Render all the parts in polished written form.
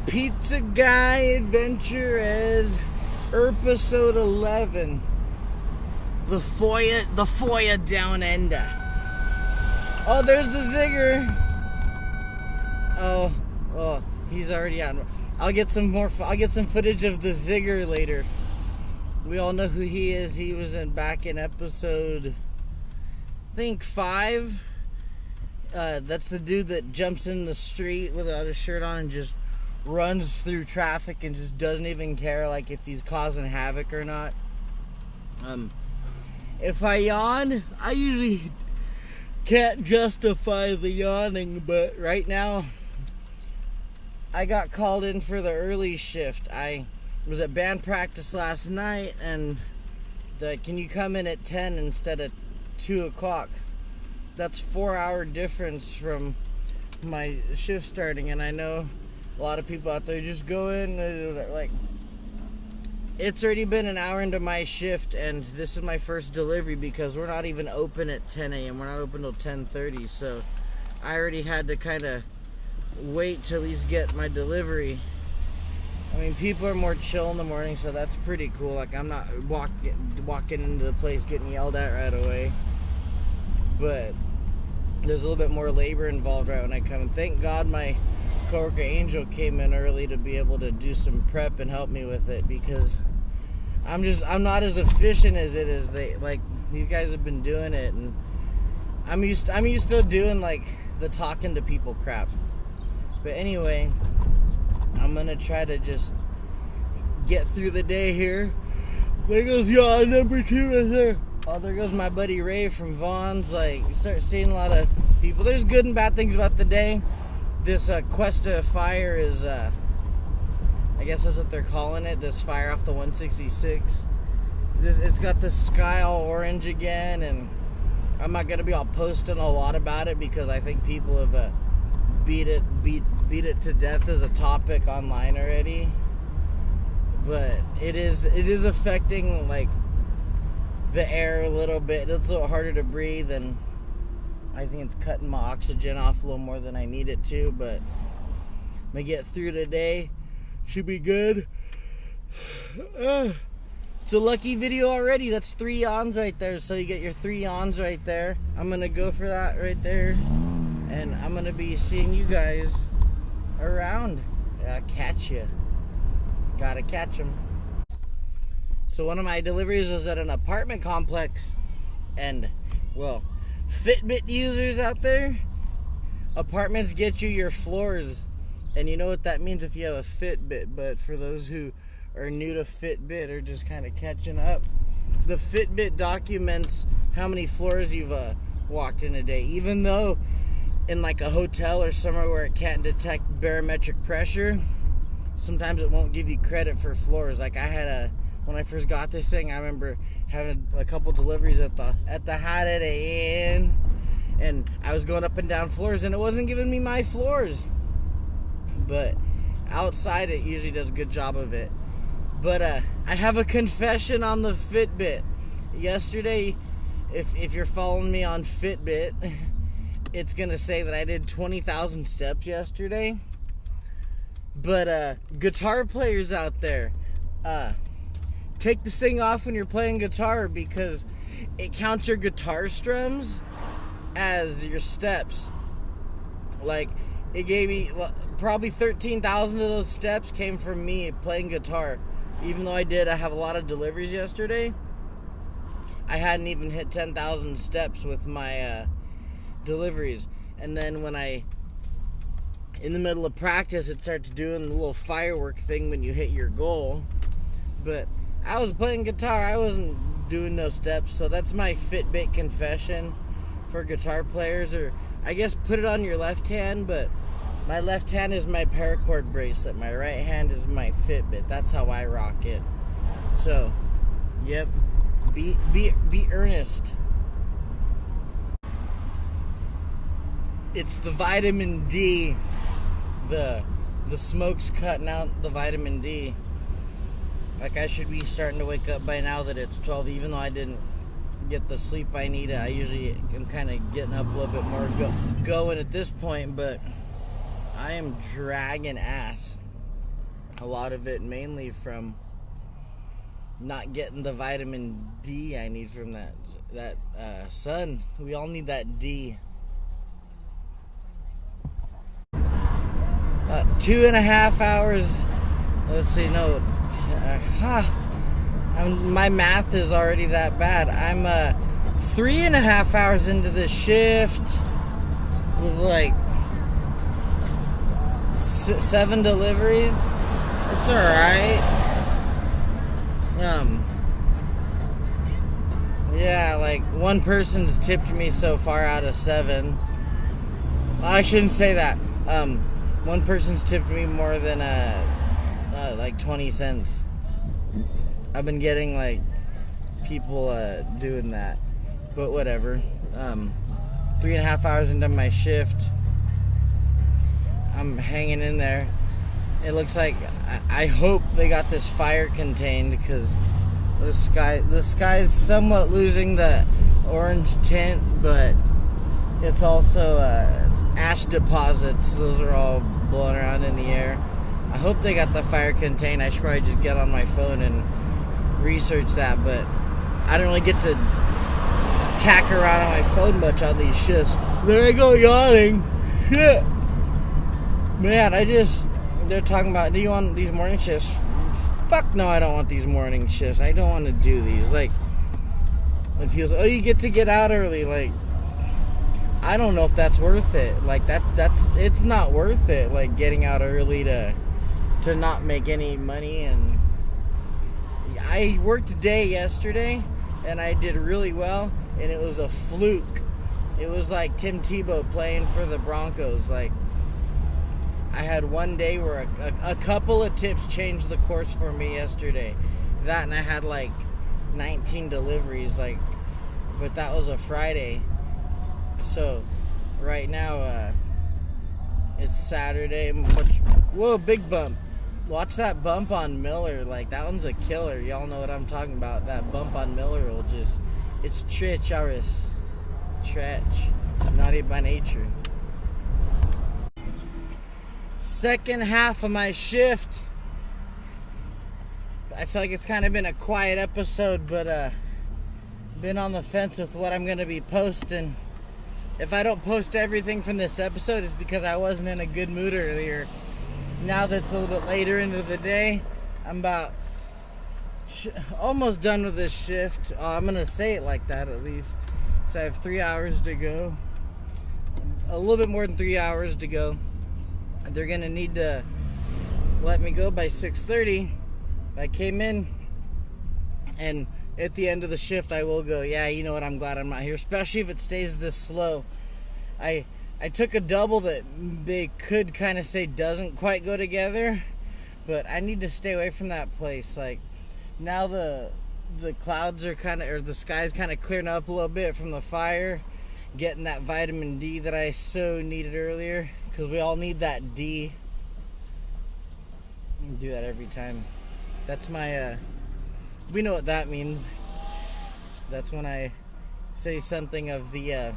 Pizza Guy AdventurEZ Erpisode 11. The foya down under. Oh, there's the Zigger. Oh, he's already on. I'll get some footage of the Zigger later. We all know who he is. He was back in episode, I think 5. That's the dude that jumps in the street without a shirt on and just runs through traffic and just doesn't even care, like, if he's causing havoc or not. If I yawn, I usually can't justify the yawning, but right now I got called in for the early shift. I was at band practice last night, and can you come in at 10 instead of 2 o'clock? That's 4-hour difference from my shift starting, and I know a lot of people out there just go in, like, it's already been an hour into my shift, and this is my first delivery because we're not even open at 10 a.m. We're not open till 10:30, so I already had to kind of wait to at least get my delivery. I mean, people are more chill in the morning, so that's pretty cool. Like, I'm not walking into the place getting yelled at right away. But there's a little bit more labor involved right when I come. And thank God my coworker Angel came in early to be able to do some prep and help me with it, because I'm not as efficient as it is. These guys have been doing it, and I'm used to doing, like, the talking to people crap. But anyway, I'm gonna try to just get through the day here. There goes yawn number 2 right there. Oh, there goes my buddy Ray from Vaughn's. Like, you start seeing a lot of people. There's good and bad things about the day. This Cuesta fire is, I guess that's what they're calling it. This fire off the 166. It's got the sky all orange again, and I'm not gonna be all posting a lot about it because I think people have beat it to death as a topic online already. But it is affecting, like, the air a little bit. It's a little harder to breathe, and I think it's cutting my oxygen off a little more than I need it to, but I'm gonna get through today. Should be good. It's a lucky video already. That's 3 yawns right there, so you get your 3 yawns right there. I'm gonna go for that right there, and I'm gonna be seeing you guys around. Catch you. Gotta catch them. So one of my deliveries was at an apartment complex, and, well, Fitbit users out there, apartments get you your floors, and you know what that means if you have a Fitbit. But for those who are new to Fitbit or just kind of catching up, the Fitbit documents how many floors you've walked in a day, even though in, like, a hotel or somewhere where it can't detect barometric pressure, sometimes it won't give you credit for floors. Like, I had when I first got this thing, I remember having a couple deliveries at the Holiday Inn, and I was going up and down floors, and it wasn't giving me my floors. But outside, it usually does a good job of it. But I have a confession on the Fitbit. Yesterday, if you're following me on Fitbit, it's gonna say that I did 20,000 steps yesterday. But guitar players out there, take this thing off when you're playing guitar, because it counts your guitar strums as your steps. Like, it gave me probably 13,000 of those steps came from me playing guitar. Even though I have a lot of deliveries yesterday, I hadn't even hit 10,000 steps with my deliveries. And then when in the middle of practice, it starts doing the little firework thing when you hit your goal. But I was playing guitar, I wasn't doing no steps. So that's my Fitbit confession for guitar players. Or I guess put it on your left hand, but my left hand is my paracord bracelet, my right hand is my Fitbit. That's how I rock it. So, yep, be earnest. It's the vitamin D. The smoke's cutting out the vitamin D. Like, I should be starting to wake up by now that it's 12, even though I didn't get the sleep I needed. I usually am kind of getting up a little bit more going at this point, but I am dragging ass. A lot of it mainly from not getting the vitamin D I need from that sun. We all need that D. 2.5 hours. Let's see, no. My math is already that bad. I'm 3.5 hours into the shift with like 7 deliveries. It's alright. Yeah, like one person's tipped me so far out of 7. I shouldn't say that. One person's tipped me more than like 20 cents. I've been getting like people doing that, but whatever. 3.5 hours into my shift, I'm hanging in there. It looks like I hope they got this fire contained, because the sky is somewhat losing the orange tint, but it's also ash deposits. Those are all blowing around in the air. I hope they got the fire contained. I should probably just get on my phone and research that, but I don't really get to cack around on my phone much on these shifts. There I go, yawning. Shit. Man, they're talking about, do you want these morning shifts? Fuck no, I don't want these morning shifts. I don't want to do these. Like, when people say, oh, you get to get out early. Like, I don't know if that's worth it. Like, it's not worth it. Like, getting out early to not make any money. And I worked a day yesterday, and I did really well, and it was a fluke. It was like Tim Tebow playing for the Broncos. Like, I had one day where a couple of tips changed the course for me yesterday. That, and I had like 19 deliveries, like, but that was a Friday. So right now it's Saturday. Whoa, big bump. Watch that bump on Miller. Like, that one's a killer. Y'all know what I'm talking about. That bump on Miller will just, it's treacherous. Naughty by nature. Second half of my shift. I feel like it's kind of been a quiet episode, but been on the fence with what I'm going to be posting. If I don't post everything from this episode, it's because I wasn't in a good mood earlier. Now that it's a little bit later into the day, I'm about almost done with this shift. I'm going to say it like that at least. So I have 3 hours to go. A little bit more than 3 hours to go. They're going to need to let me go by 6:30. I came in, and at the end of the shift I will go, yeah, you know what, I'm glad I'm not here, especially if it stays this slow. I took a double that they could kind of say doesn't quite go together, but I need to stay away from that place. Like, now the clouds are kind of, or the sky's kind of clearing up a little bit from the fire, getting that vitamin D that I so needed earlier, because we all need that D. I do that every time. That's my, we know what that means. That's when I say something of the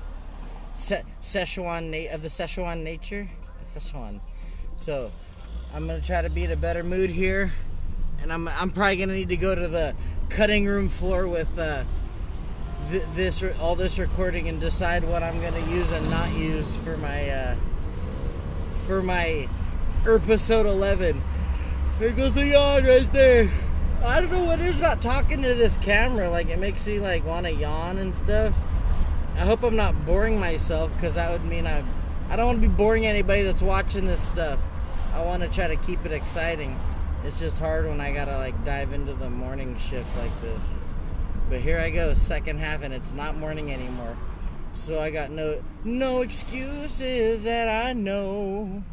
Szechuan nature. Szechuan. So I'm gonna try to be in a better mood here, and I'm probably gonna need to go to the cutting room floor with all this recording and decide what I'm gonna use and not use for my Erpisode 11. There goes the yawn right there. I don't know what it is about talking to this camera. Like, it makes me like want to yawn and stuff. I hope I'm not boring myself, because that would mean I don't want to be boring anybody that's watching this stuff. I want to try to keep it exciting. It's just hard when I gotta like dive into the morning shift like this. But here I go, second half, and it's not morning anymore. So I got no excuses that I know.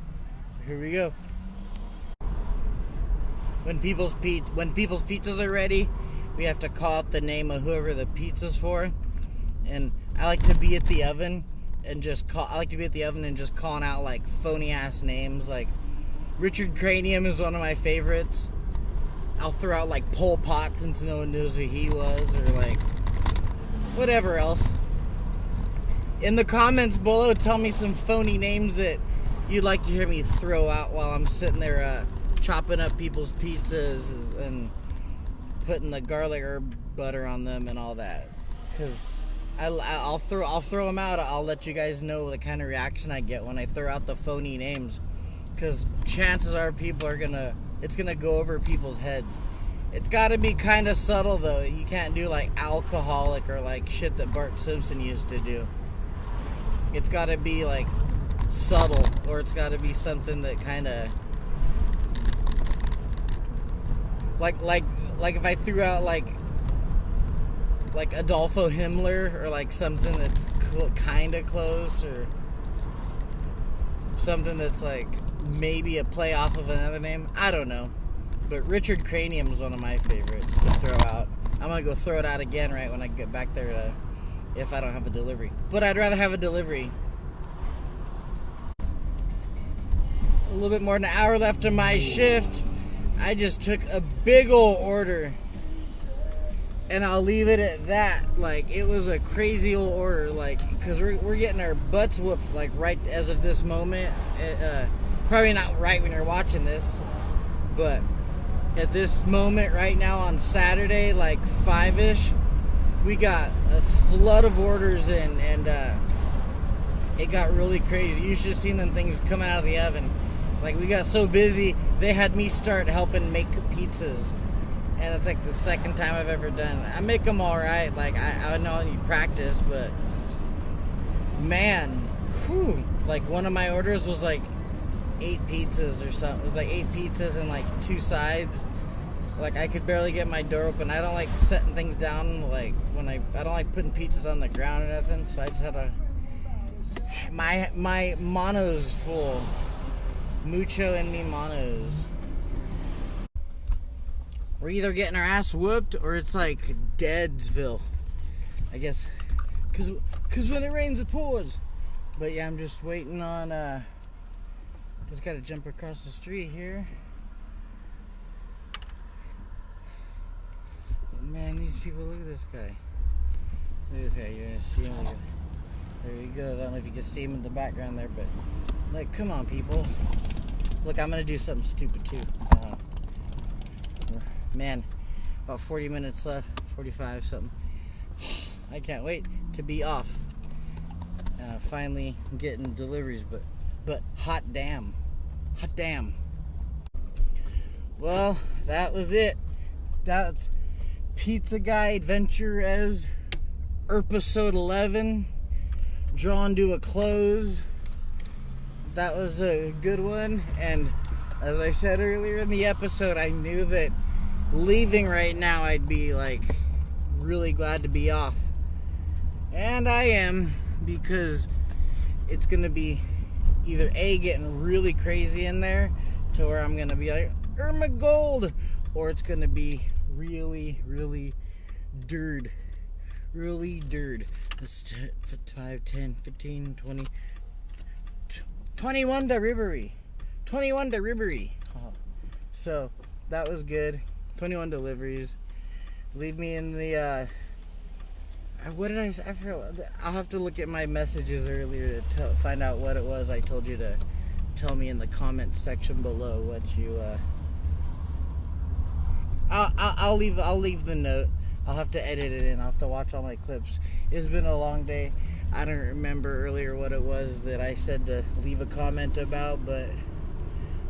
So here we go. When people's pizzas are ready, we have to call out the name of whoever the pizza's for. And I like to be at the oven and just calling out like phony ass names. Like Richard Cranium is one of my favorites. I'll throw out like Pol Pot since no one knows who he was, or like whatever else. In the comments below, tell me some phony names that you'd like to hear me throw out while I'm sitting there chopping up people's pizzas and putting the garlic herb butter on them and all that. Because I'll throw them out. I'll let you guys know the kind of reaction I get when I throw out the phony names. Because chances are it's gonna go over people's heads. It's got to be kind of subtle though. You can't do like alcoholic or like shit that Bart Simpson used to do. It's got to be like subtle, or it's got to be something that kind of like if I threw out like Adolfo Himmler, or like something that's kind of close, or something that's like maybe a play off of another name. I don't know. But Richard Cranium is one of my favorites to throw out. I'm going to go throw it out again right when I get back there if I don't have a delivery. But I'd rather have a delivery. A little bit more than an hour left of my shift. I just took a big old order. And I'll leave it at that. Like, it was a crazy old order. Like, because we're getting our butts whooped, like, right as of this moment. Probably not right when you're watching this. But at this moment right now on Saturday, like 5-ish, we got a flood of orders in, and it got really crazy. You should have seen them things coming out of the oven. Like, we got so busy, they had me start helping make pizzas. And it's like the second time I've ever done it. I make them all right. Like, I know I need practice, but man, whew, like one of my orders was like 8 pizzas or something. It was like 8 pizzas and like 2 sides. Like, I could barely get my door open. I don't like setting things down, like when I don't like putting pizzas on the ground or nothing. So I just had my mono's full. Mucho and me monos. We're either getting our ass whooped or it's like Deadsville, I guess, cause when it rains it pours. But yeah, I'm just waiting on just gotta jump across the street here. Man, these people, look at this guy. Look at this guy, you're gonna see him. There he goes. I don't know if you can see him in the background there, but like, come on, people. Look, I'm gonna do something stupid too. Man, about 40 minutes left, 45 something. I can't wait to be off. Finally getting deliveries, but hot damn. Well, that was it. That's Pizza Guy AdventurEZ Erpisode 11 drawn to a close. That was a good one, and as I said earlier in the episode, I knew that leaving right now I'd be like really glad to be off, and I am, because it's gonna be either A, getting really crazy in there to where I'm gonna be like Irma Gold, or it's gonna be really dird. That's 5, 10, 15, 20, 21 delivery. So that was good. 21 deliveries. Leave me in the what did I say? I forgot. I'll have to look at my messages earlier to find out what it was I told you to tell me in the comment section below. What you I'll leave the note. I'll have to edit it in. I'll have to watch all my clips. It's been a long day. I don't remember earlier what it was that I said to leave a comment about, but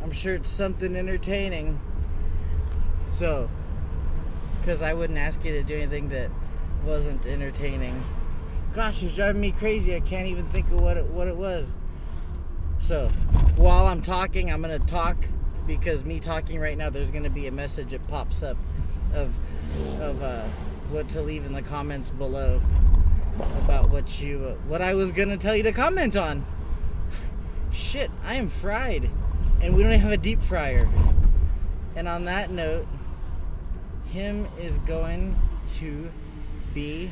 I'm sure it's something entertaining. So, because I wouldn't ask you to do anything that wasn't entertaining. Gosh, it's driving me crazy. I can't even think of what it was. So, while I'm talking, I'm going to talk, because me talking right now, there's going to be a message that pops up of what to leave in the comments below about what I was going to tell you to comment on. Shit, I am fried, and we don't even have a deep fryer. And on that note, him is going to be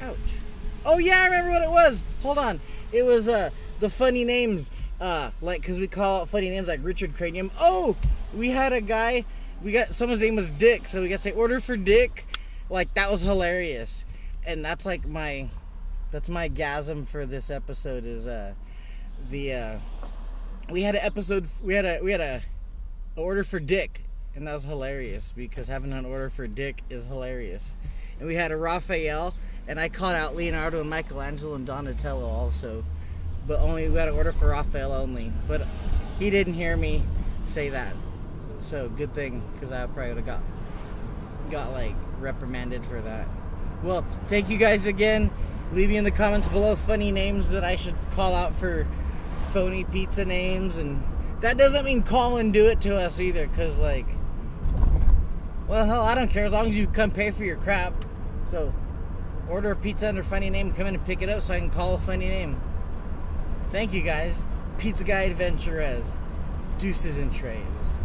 ouch. Oh yeah, I remember what it was. Hold on. It was the funny names, like, because we call out funny names like Richard Cranium. Oh, we had a guy, someone's name was Dick, so we got to say order for Dick. Like, that was hilarious. And that's like that's my gasm for this episode is we had an episode, we had a order for Dick, and that was hilarious because having an order for Dick is hilarious. And we had a Raphael, and I called out Leonardo and Michelangelo and Donatello also, but only we had an order for Raphael only. But he didn't hear me say that, so good thing, because I probably would have got like reprimanded for that. Well, thank you guys again. Leave me in the comments below funny names that I should call out for phony pizza names, and that doesn't mean call and do it to us either, because like, well, hell, I don't care as long as you come pay for your crap. So order a pizza under funny name, come in and pick it up so I can call a funny name. Thank you guys. Pizza Guy AdventurEZ. Deuces and trays.